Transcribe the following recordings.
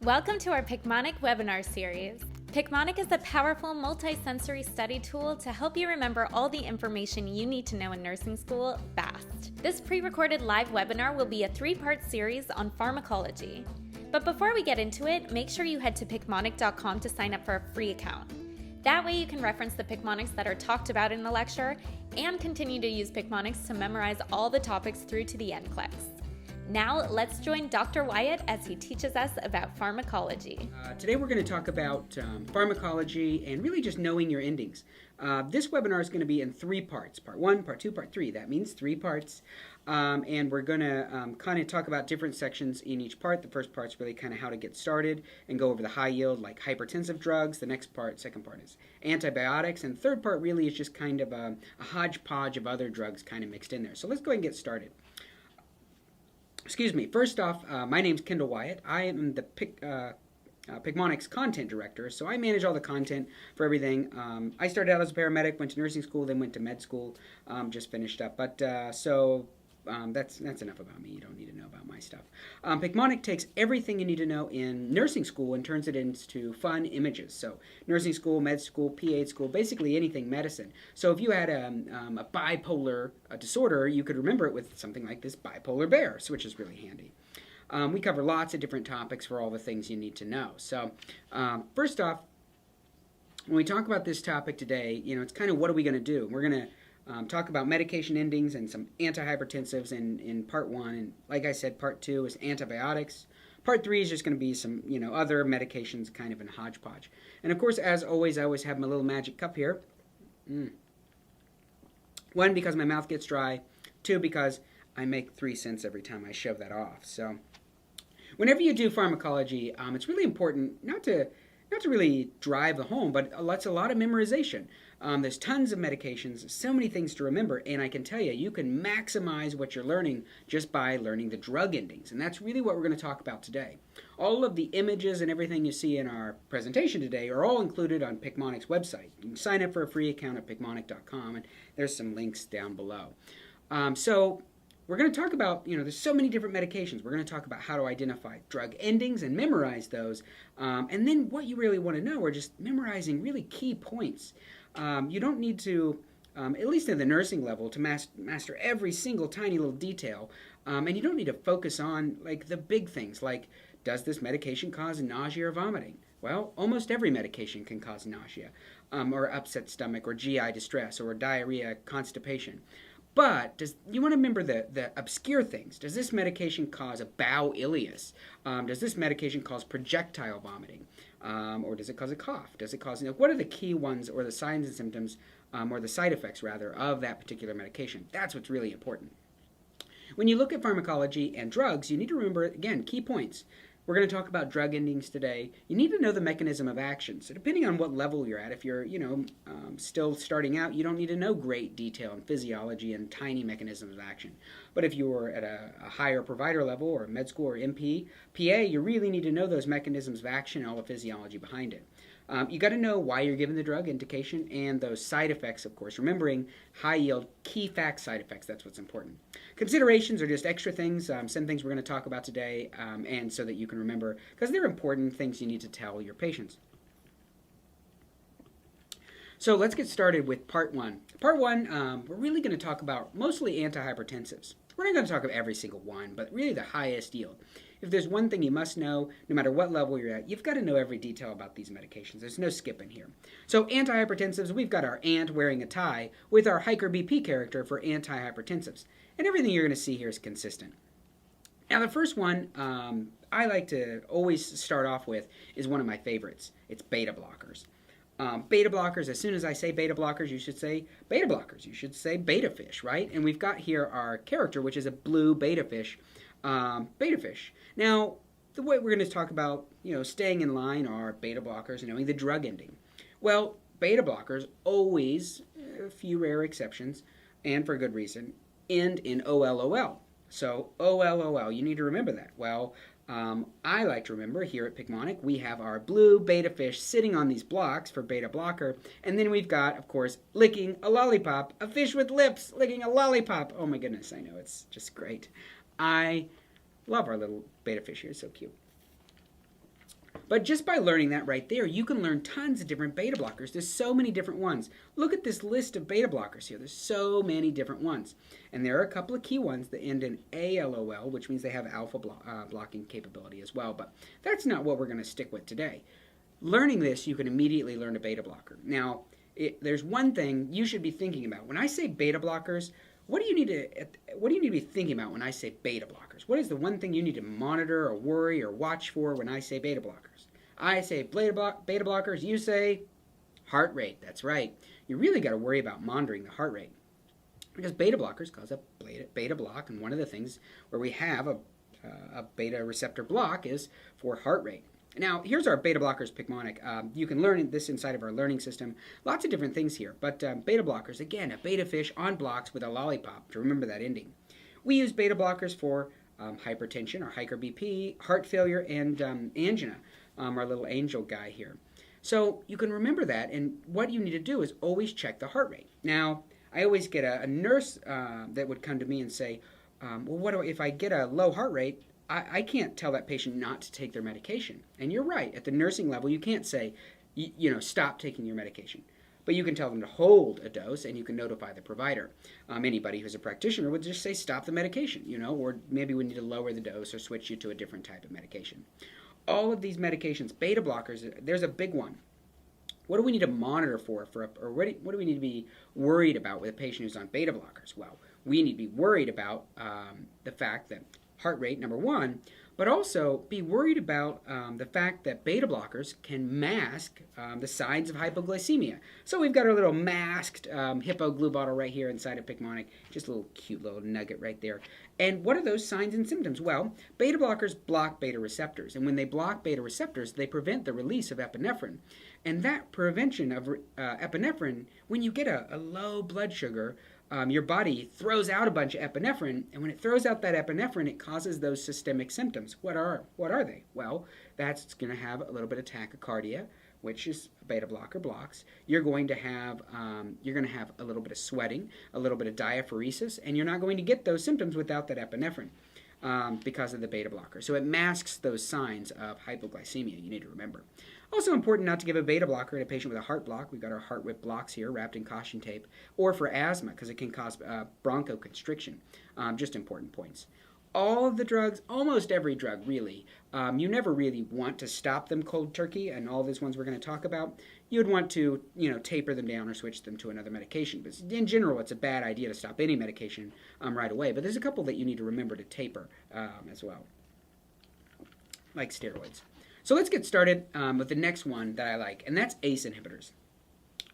Welcome to our Picmonic webinar series. Picmonic is a powerful multi-sensory study tool to help you remember all the information you need to know in nursing school fast. This pre-recorded live webinar will be a 3-part series on pharmacology. But before we get into it, make sure you head to picmonic.com to sign up for a free account. That way you can reference the Picmonics that are talked about in the lecture and continue to use Picmonics to memorize all the topics through to the NCLEX. Now, let's join Dr. Wyatt as he teaches us about pharmacology. Today we're going to talk about pharmacology and really just knowing your endings. This webinar is going to be in 3 parts. Part 1, Part 2, Part 3. That means 3 parts. And we're going to kind of talk about different sections in each part. The first part's really kind of how to get started and go over the high yield, like hypertensive drugs. The next part, second part, is antibiotics. And the third part really is just kind of a hodgepodge of other drugs kind of mixed in there. So let's go ahead and get started. Excuse me. First off, my name's Kendall Wyatt. I am the Picmonic's content director, so I manage all the content for everything. I started out as a paramedic, went to nursing school, then went to med school, just finished up. But that's enough about me. You don't need to know about my stuff. Picmonic takes everything you need to know in nursing school and turns it into fun images. So nursing school, med school, PA school, basically anything medicine. So if you had a bipolar disorder, you could remember it with something like this bipolar bear, which is really handy. We cover lots of different topics for all the things you need to know. So first off, when we talk about this topic today, it's kind of what are we going to do? We're going to talk about medication endings and some antihypertensives in part 1. And like I said, part 2 is antibiotics. Part 3 is just going to be some, other medications kind of in hodgepodge. And of course, as always, I always have my little magic cup here. 1, because my mouth gets dry. 2, because I make 3 cents every time I shove that off. So whenever you do pharmacology, it's really important not to really drive the home, but it's a lot of memorization. There's tons of medications, so many things to remember, and I can tell you can maximize what you're learning just by learning the drug endings, and that's really what we're going to talk about today. All of the images and everything you see in our presentation today are all included on Picmonic's website. You can sign up for a free account at picmonic.com, and there's some links down below. So we're going to talk about, there's so many different medications. We're going to talk about how to identify drug endings and memorize those. And then what you really want to know are just memorizing really key points. You don't need to, at least at the nursing level, to master every single tiny little detail. And you don't need to focus on the big things, like does this medication cause nausea or vomiting? Well, almost every medication can cause nausea, or upset stomach, or GI distress, or diarrhea, constipation. But you want to remember the obscure things. Does this medication cause a bowel ileus? Does this medication cause projectile vomiting? Or does it cause a cough? Does it cause, what are the key ones, or the signs and symptoms, or the side effects, rather, of that particular medication? That's what's really important. When you look at pharmacology and drugs, you need to remember, again, key points. We're going to talk about drug endings today. You need to know the mechanism of action. So depending on what level you're at, if you're, still starting out, you don't need to know great detail in physiology and tiny mechanisms of action. But if you're at a higher provider level, or med school, or MP, PA, you really need to know those mechanisms of action and all the physiology behind it. You got to know why you're given the drug, indication, and those side effects, of course. Remembering high-yield, key fact side effects, that's what's important. Considerations are just extra things, some things we're going to talk about today, and so that you can remember, because they're important things you need to tell your patients. So let's get started with part 1. Part 1, we're really going to talk about mostly antihypertensives. We're not going to talk about every single one, but really the highest yield. If there's one thing you must know, no matter what level you're at, you've got to know every detail about these medications. There's no skipping here. So antihypertensives, we've got our ant wearing a tie with our hiker BP character for antihypertensives. And everything you're going to see here is consistent. Now the first one I like to always start off with is one of my favorites. It's beta blockers. Beta blockers, as soon as I say beta blockers, you should say beta blockers. You should say beta fish, right? And we've got here our character, which is a blue beta fish. Now, the way we're going to talk about, staying in line are beta blockers and knowing the drug ending. Well, beta blockers always, a few rare exceptions, and for good reason, end in OLOL. So, OLOL, you need to remember that. Well, I like to remember here at Picmonic, we have our blue beta fish sitting on these blocks for beta blocker, and then we've got, of course, licking a lollipop, a fish with lips licking a lollipop. Oh my goodness, I know, it's just great. I love our little beta fish here, it's so cute. But just by learning that right there, you can learn tons of different beta blockers. There's so many different ones. Look at this list of beta blockers here. There's so many different ones. And there are a couple of key ones that end in ALOL, which means they have alpha blocking capability as well. But that's not what we're going to stick with today. Learning this, you can immediately learn a beta blocker. Now, there's one thing you should be thinking about. When I say beta blockers, what do you need to be thinking about when I say beta blockers? What is the one thing you need to monitor or worry or watch for when I say beta blockers? I say beta blockers, you say heart rate. That's right. You really got to worry about monitoring the heart rate, because beta blockers cause a beta block, and one of the things where we have a beta receptor block is for heart rate. Now, here's our beta blockers Picmonic. You can learn this inside of our learning system. Lots of different things here. But beta blockers, again, a beta fish on blocks with a lollipop, to remember that ending. We use beta blockers for hypertension or hyper BP, heart failure, and angina, our little angel guy here. So you can remember that, and what you need to do is always check the heart rate. Now, I always get a nurse that would come to me and say, well, if I get a low heart rate, I can't tell that patient not to take their medication. And you're right. At the nursing level, you can't say, stop taking your medication. But you can tell them to hold a dose, and you can notify the provider. Anybody who's a practitioner would just say, stop the medication, or maybe we need to lower the dose or switch you to a different type of medication. All of these medications, beta blockers, there's a big one. What do we need to monitor for or what do we need to be worried about with a patient who's on beta blockers? Well, we need to be worried about the fact that heart rate, number one, but also be worried about the fact that beta blockers can mask the signs of hypoglycemia. So we've got our little masked hippo glue bottle right here inside of Picmonic, just a little cute little nugget right there. And what are those signs and symptoms? Well, beta blockers block beta receptors, and when they block beta receptors, they prevent the release of epinephrine. And that prevention of epinephrine, when you get a low blood sugar, your body throws out a bunch of epinephrine, and when it throws out that epinephrine, it causes those systemic symptoms. What are they? Well, that's going to have a little bit of tachycardia, which is beta blocker blocks. You're going to have a little bit of sweating, a little bit of diaphoresis, and you're not going to get those symptoms without that epinephrine because of the beta blocker. So it masks those signs of hypoglycemia. You need to remember. Also important not to give a beta blocker to a patient with a heart block. We've got our heart whip blocks here wrapped in caution tape, or for asthma because it can cause bronchoconstriction. Just important points. All of the drugs, almost every drug really, you never really want to stop them cold turkey, and all these ones we're going to talk about, you'd want to taper them down or switch them to another medication. But in general, it's a bad idea to stop any medication right away. But there's a couple that you need to remember to taper as well, like steroids. So let's get started with the next one that I like, and that's ACE inhibitors.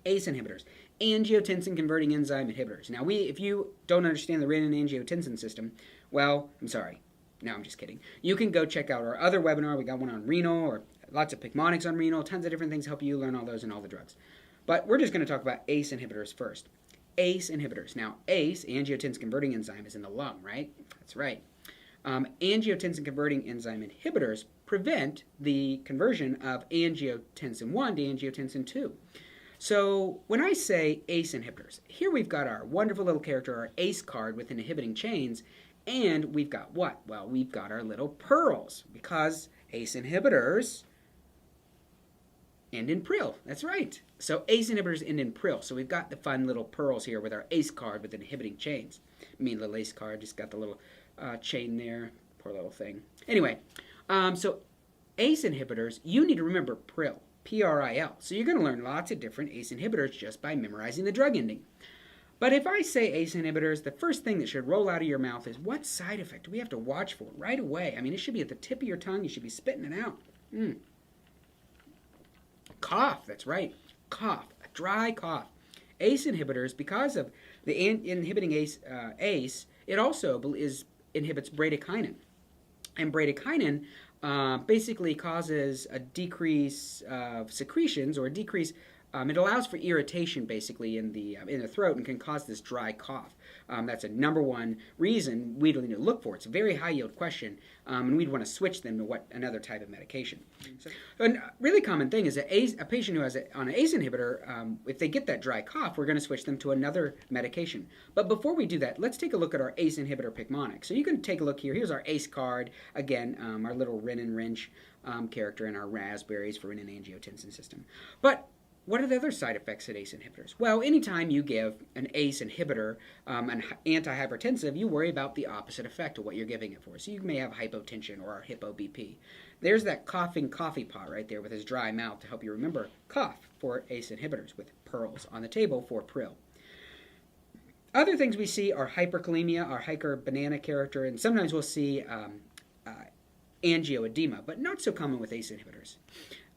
ACE inhibitors, angiotensin converting enzyme inhibitors. Now, if you don't understand the renin-angiotensin system, well, I'm sorry. No, I'm just kidding. You can go check out our other webinar. We got one on renal, or lots of Picmonics on renal, tons of different things to help you learn all those and all the drugs. But we're just going to talk about ACE inhibitors first. ACE inhibitors. Now, ACE, angiotensin converting enzyme, is in the lung, right? That's right. Angiotensin converting enzyme inhibitors prevent the conversion of angiotensin 1 to angiotensin 2. So when I say ACE inhibitors, here we've got our wonderful little character, our ACE card with inhibiting chains, and we've got what? Well, we've got our little pearls, because ACE inhibitors end in pril. That's right. So ACE inhibitors end in pril. So we've got the fun little pearls here with our ACE card with inhibiting chains. Little ACE card, just got the little chain there. Poor little thing. Anyway, so ACE inhibitors, you need to remember pril, P-R-I-L. So you're going to learn lots of different ACE inhibitors just by memorizing the drug ending. But if I say ACE inhibitors, the first thing that should roll out of your mouth is, what side effect do we have to watch for right away? It should be at the tip of your tongue. You should be spitting it out. Cough, that's right. Cough, a dry cough. ACE inhibitors, because of the inhibiting ACE, it also inhibits bradykinin. And bradykinin basically causes a decrease of secretions, or a decrease It allows for irritation, basically, in the throat and can cause this dry cough. That's a number one reason we'd need to look for. It's a very high-yield question, and we'd want to switch them to another type of medication. So, a really common thing is that a patient who has on an ACE inhibitor, if they get that dry cough, we're going to switch them to another medication. But before we do that, let's take a look at our ACE inhibitor Picmonic. So you can take a look here. Here's our ACE card. Again, our little Renin Wrench character and our raspberries for renin-angiotensin system. But what are the other side effects of ACE inhibitors? Well, anytime you give an ACE inhibitor, an antihypertensive, you worry about the opposite effect of what you're giving it for. So you may have hypotension or hypo-BP. There's that coughing coffee pot right there with his dry mouth to help you remember cough for ACE inhibitors with pearls on the table for Prill. Other things we see are hyperkalemia, our hiker banana character, and sometimes we'll see angioedema, but not so common with ACE inhibitors.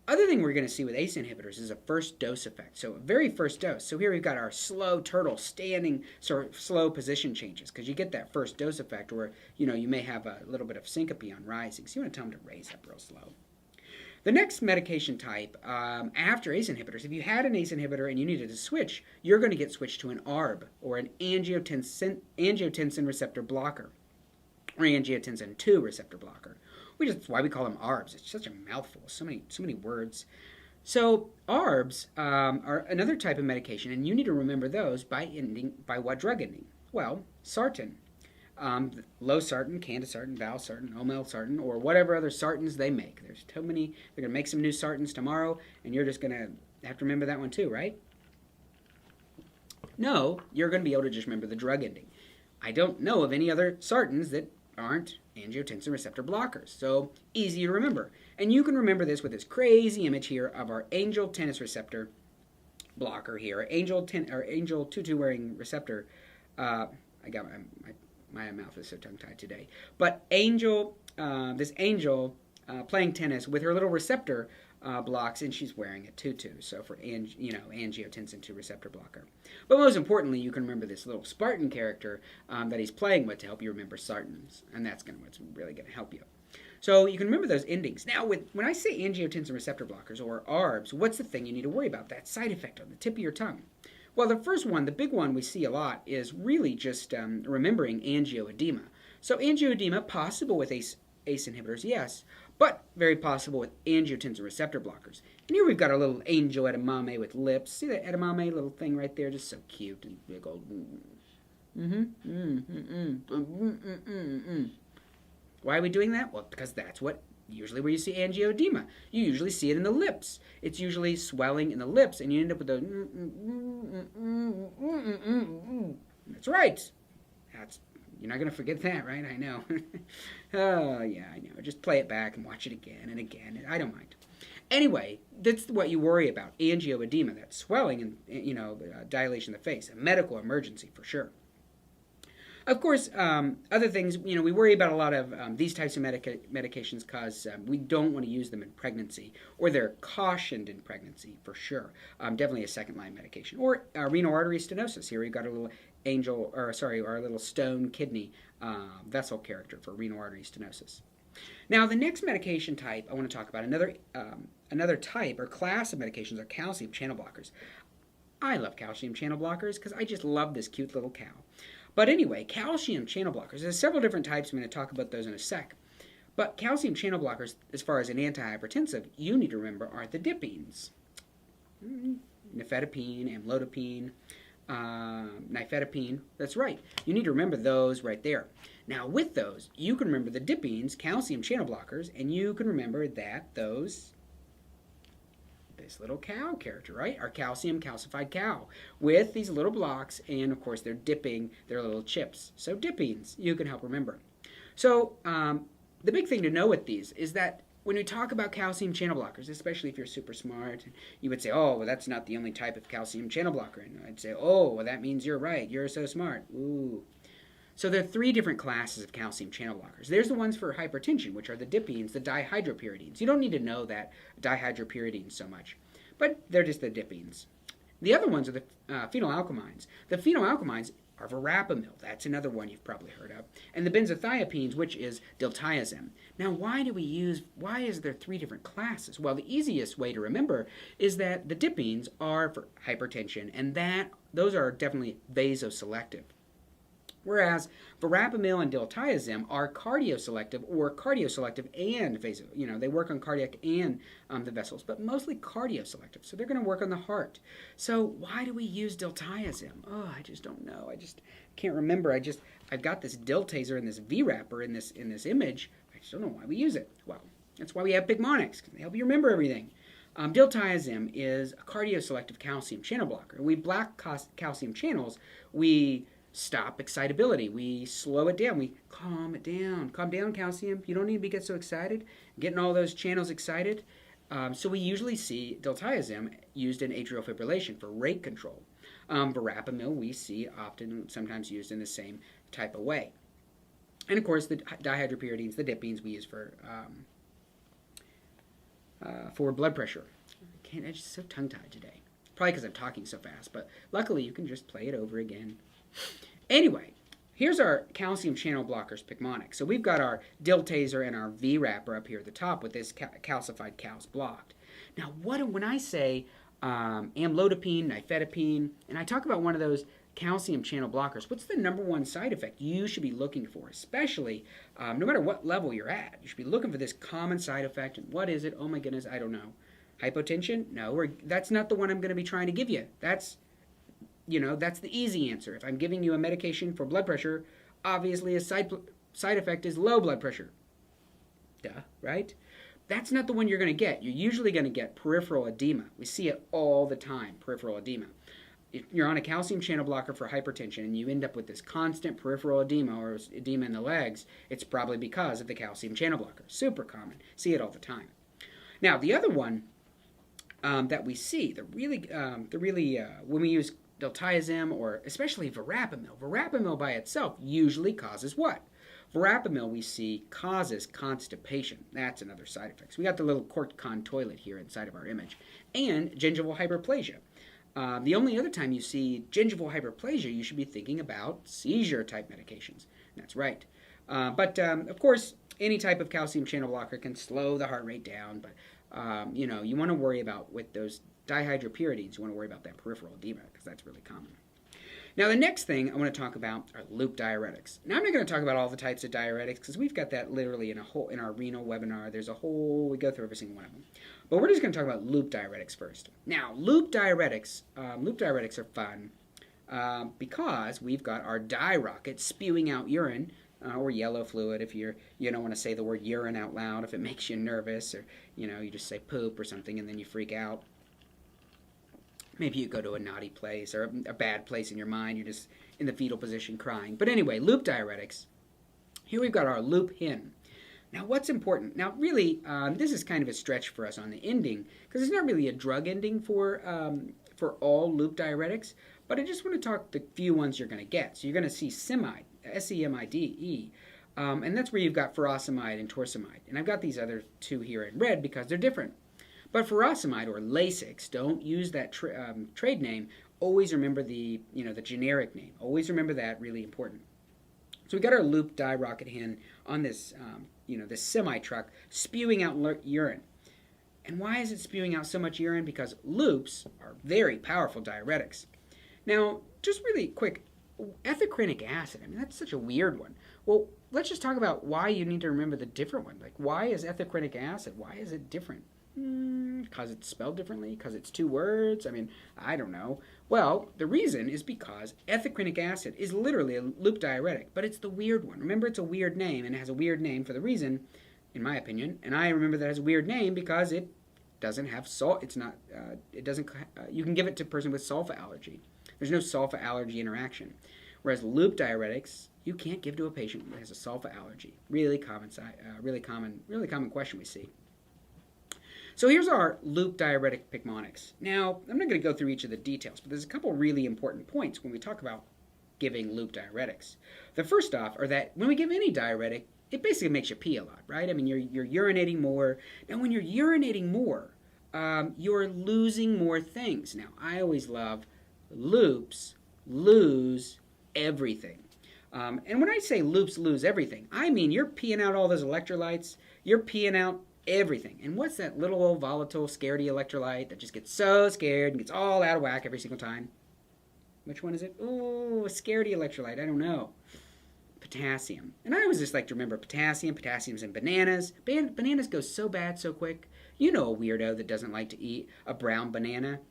Other thing we're going to see with ACE inhibitors is a first dose effect. So very first dose. So here we've got our slow turtle standing, sort of slow position changes, because you get that first dose effect where, you may have a little bit of syncope on rising. So you want to tell them to raise up real slow. The next medication type after ACE inhibitors, if you had an ACE inhibitor and you needed to switch, you're going to get switched to an ARB, or an angiotensin receptor blocker, or angiotensin 2 receptor blocker. That's why we call them ARBs. It's such a mouthful, so many words. So ARBs are another type of medication, and you need to remember those by what drug ending? Well, sartan, losartan, candesartan, valsartan, omelsartan, or whatever other sartans they make. There's so many. They're going to make some new sartans tomorrow, and you're just going to have to remember that one too, right? No, you're going to be able to just remember the drug ending. I don't know of any other sartans that aren't angiotensin receptor blockers. So easy to remember. And you can remember this with this crazy image here of our angiotensin receptor blocker here, angel 22 wearing receptor. I got my mouth is so tongue-tied today. But this angel playing tennis with her little receptor blocks, and she's wearing a tutu, so for angiotensin 2 receptor blocker. But most importantly, you can remember this little Spartan character that he's playing with to help you remember sartans, and that's what's really going to help you. So you can remember those endings. Now, when I say angiotensin receptor blockers, or ARBs, what's the thing you need to worry about? That side effect on the tip of your tongue. Well, the first one, the big one we see a lot, is really just remembering angioedema. So angioedema, possible with ACE inhibitors, yes, but very possible with angiotensin receptor blockers. And here we've got our little angel edamame with lips. See that edamame little thing right there? Just so cute and big old. Why are we doing that? Well, because that's usually where you see angioedema. You usually see it in the lips. It's usually swelling in the lips, and you end up with the. That's right. You're not going to forget that, right? I know. Oh, yeah, I know. Just play it back and watch it again and again. I don't mind. Anyway, that's what you worry about, angioedema, that swelling and, dilation of the face, a medical emergency for sure. Of course, other things, we worry about a lot of these types of medications because we don't want to use them in pregnancy, or they're cautioned in pregnancy for sure. Definitely a second-line medication. Or renal artery stenosis. Here we've got a little our little stone kidney vessel character for renal artery stenosis. Now, the next medication type I want to talk about, another type or class of medications, are calcium channel blockers. I love calcium channel blockers because I just love this cute little cow. But anyway, calcium channel blockers, there's several different types. I'm going to talk about those in a sec. But calcium channel blockers, as far as an antihypertensive, you need to remember are the dipines. Nifedipine, amlodipine, nifedipine. That's right. You need to remember those right there. Now, with those, you can remember the dipines, calcium channel blockers, and you can remember that this little cow character, right? Our calcium calcified cow with these little blocks, and of course they're dipping their little chips. So dipines, you can help remember. So the big thing to know with these is that when we talk about calcium channel blockers, especially if you're super smart, you would say, oh, well, that's not the only type of calcium channel blocker. And I'd say, oh, well, that means you're right. You're so smart. Ooh. So there are three different classes of calcium channel blockers. There's the ones for hypertension, which are the dipines, the dihydropyridines. You don't need to know that dihydropyridines so much, but they're just the dipines. The other ones are the phenylalkylamines. The phenylalkylamines are verapamil. That's another one you've probably heard of. And the benzothiazepines, which is diltiazem. Now, why is there 3 different classes? Well, the easiest way to remember is that the dipines are for hypertension, and those are definitely vasoselective. Whereas verapamil and diltiazem are cardioselective and vaso. They work on cardiac and the vessels, but mostly cardioselective. So they're going to work on the heart. So why do we use diltiazem? Oh, I just don't know. I just can't remember. I've got this diltaser and this V-wrapper in this image. I just don't know why we use it. Well, that's why we have Picmonics, because they help you remember everything. Diltiazem is a cardioselective calcium channel blocker. When we block calcium channels, we stop excitability. We slow it down. We calm it down. Calm down, calcium. You don't need to get so excited. Getting all those channels excited. So we usually see diltiazem used in atrial fibrillation for rate control. Verapamil we see sometimes used in the same type of way. And of course the dihydropyridines, the dipines we use for blood pressure. I'm just so tongue-tied today. Probably because I'm talking so fast, but luckily you can just play it over again. Anyway, here's our calcium channel blockers, Picmonic. So we've got our diltaser and our V-wrapper up here at the top with this calcified cals blocked. Now, when I say amlodipine, nifedipine, and I talk about one of those calcium channel blockers, what's the number one side effect you should be looking for, especially no matter what level you're at? You should be looking for this common side effect. And what is it? Oh my goodness, I don't know. Hypotension? No, that's not the one I'm going to be trying to give you. That's the easy answer. If I'm giving you a medication for blood pressure, obviously a side effect is low blood pressure. Duh, right? That's not the one you're going to get. You're usually going to get peripheral edema. We see it all the time, peripheral edema. If you're on a calcium channel blocker for hypertension and you end up with this constant peripheral edema or edema in the legs, it's probably because of the calcium channel blocker. Super common. See it all the time. Now, the other one that we see, when we use diltiazem or especially verapamil. Verapamil by itself usually causes what? Verapamil we see causes constipation. That's another side effect. So we got the little quart-con toilet here inside of our image. And gingival hyperplasia. The only other time you see gingival hyperplasia, you should be thinking about seizure-type medications. That's right. But of course, any type of calcium channel blocker can slow the heart rate down. But, you want to worry about with those dihydropyridines, you want to worry about that peripheral edema because that's really common. Now, the next thing I want to talk about are loop diuretics. Now, I'm not going to talk about all the types of diuretics because we've got that literally in our renal webinar. We go through every single one of them. But we're just going to talk about loop diuretics first. Now, loop diuretics are fun because we've got our dye rocket spewing out urine or yellow fluid if you don't want to say the word urine out loud if it makes you nervous, or you just say poop or something and then you freak out. Maybe you go to a naughty place or a bad place in your mind. You're just in the fetal position crying. But anyway, loop diuretics. Here we've got our loop hin. Now, what's important? Now, really, this is kind of a stretch for us on the ending because it's not really a drug ending for all loop diuretics. But I just want to talk the few ones you're going to get. So you're going to see Semide, S-E-M-I-D-E. And that's where you've got furosemide and torsemide. And I've got these other two here in red because they're different. But furosemide or Lasix, don't use that trade name. Always remember the generic name. Always remember that, really important. So we got our loop dye rocket hin on this, this semi-truck spewing out urine. And why is it spewing out so much urine? Because loops are very powerful diuretics. Now, just really quick, ethicrinic acid, that's such a weird one. Well, let's just talk about why you need to remember the different one. Like, why is ethicrinic acid? Why is it different? Because it's spelled differently? Because it's 2 words? I don't know. Well, the reason is because ethicrinic acid is literally a loop diuretic, but it's the weird one. Remember, it's a weird name, and it has a weird name for the reason, in my opinion, and I remember that it has a weird name because it doesn't have salt. It's not, you can give it to a person with sulfa allergy. There's no sulfa allergy interaction. Whereas loop diuretics, you can't give to a patient who has a sulfa allergy. Really common question we see. So here's our loop diuretic Picmonics. Now, I'm not going to go through each of the details, but there's a couple really important points when we talk about giving loop diuretics. The first off are that when we give any diuretic, it basically makes you pee a lot, right? You're urinating more. Now, when you're urinating more, you're losing more things. Now, I always love loops lose everything. And when I say loops lose everything, I mean you're peeing out all those electrolytes, you're peeing out everything. And what's that little old volatile, scaredy electrolyte that just gets so scared and gets all out of whack every single time? Which one is it? Ooh, a scaredy electrolyte. I don't know. Potassium. And I always just like to remember potassium. Potassium's in bananas. Bananas go so bad so quick. You know a weirdo that doesn't like to eat a brown banana.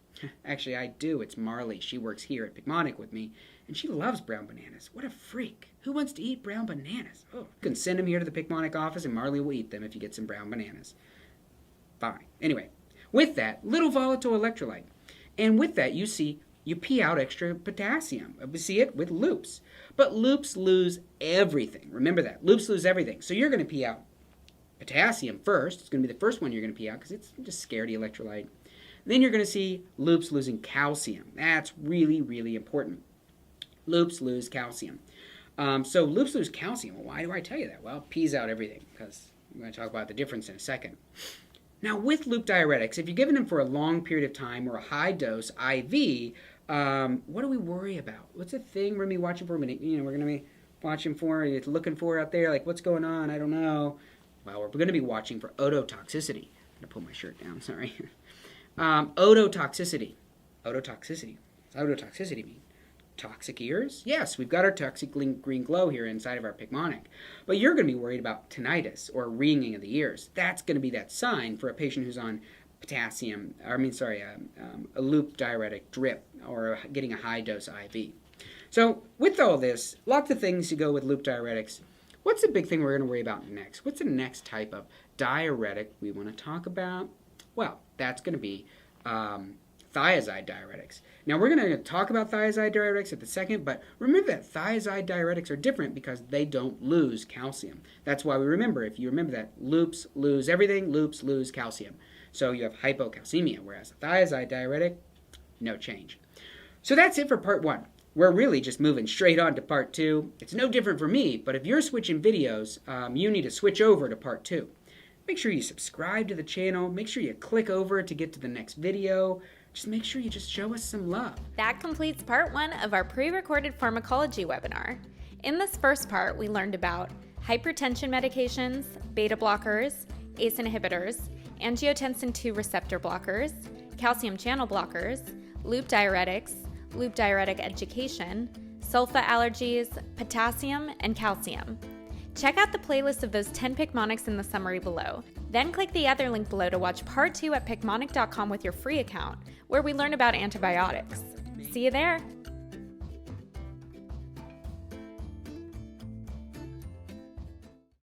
Actually, I do. It's Marley. She works here at Picmonic with me, and she loves brown bananas. What a freak. Who wants to eat brown bananas? Oh, you can send them here to the Picmonic office, and Marley will eat them if you get some brown bananas. Fine. Anyway, with that, little volatile electrolyte. And with that, you pee out extra potassium. We see it with loops. But loops lose everything. Remember that. Loops lose everything. So you're going to pee out potassium first. It's going to be the first one you're going to pee out because it's just scaredy electrolyte. Then you're going to see loops losing calcium. That's really, really important. Loops lose calcium. So loops lose calcium. Well, why do I tell you that? Well, it pees out everything because I'm going to talk about the difference in a second. Now, with loop diuretics, if you're giving them for a long period of time or a high dose IV, what do we worry about? What's the thing we're going to be watching for? We're going to be watching for, looking for out there, like what's going on? I don't know. Well, we're going to be watching for ototoxicity. I'm going to pull my shirt down, sorry. Ototoxicity. Ototoxicity. What does ototoxicity mean? Toxic ears? Yes, we've got our toxic green glow here inside of our Picmonic. But you're going to be worried about tinnitus or ringing of the ears. That's going to be that sign for a patient who's on a loop diuretic drip or getting a high dose IV. So with all this, lots of things to go with loop diuretics. What's the big thing we're going to worry about next? What's the next type of diuretic we want to talk about? Well, that's going to be thiazide diuretics. Now, we're going to talk about thiazide diuretics at the second, but remember that thiazide diuretics are different because they don't lose calcium. That's why if you remember that, loops lose everything, loops lose calcium. So you have hypocalcemia, whereas a thiazide diuretic, no change. So that's it for part 1. We're really just moving straight on to part 2. It's no different for me, but if you're switching videos, you need to switch over to part 2. Make sure you subscribe to the channel. Make sure you click over to get to the next video. Just make sure you just show us some love. That completes part 1 of our pre-recorded pharmacology webinar. In this first part, we learned about hypertension medications, beta blockers, ACE inhibitors, angiotensin II receptor blockers, calcium channel blockers, loop diuretics, loop diuretic education, sulfa allergies, potassium, and calcium. Check out the playlist of those 10 Picmonics in the summary below. Then click the other link below to watch part 2 at picmonic.com with your free account, where we learn about antibiotics. See you there!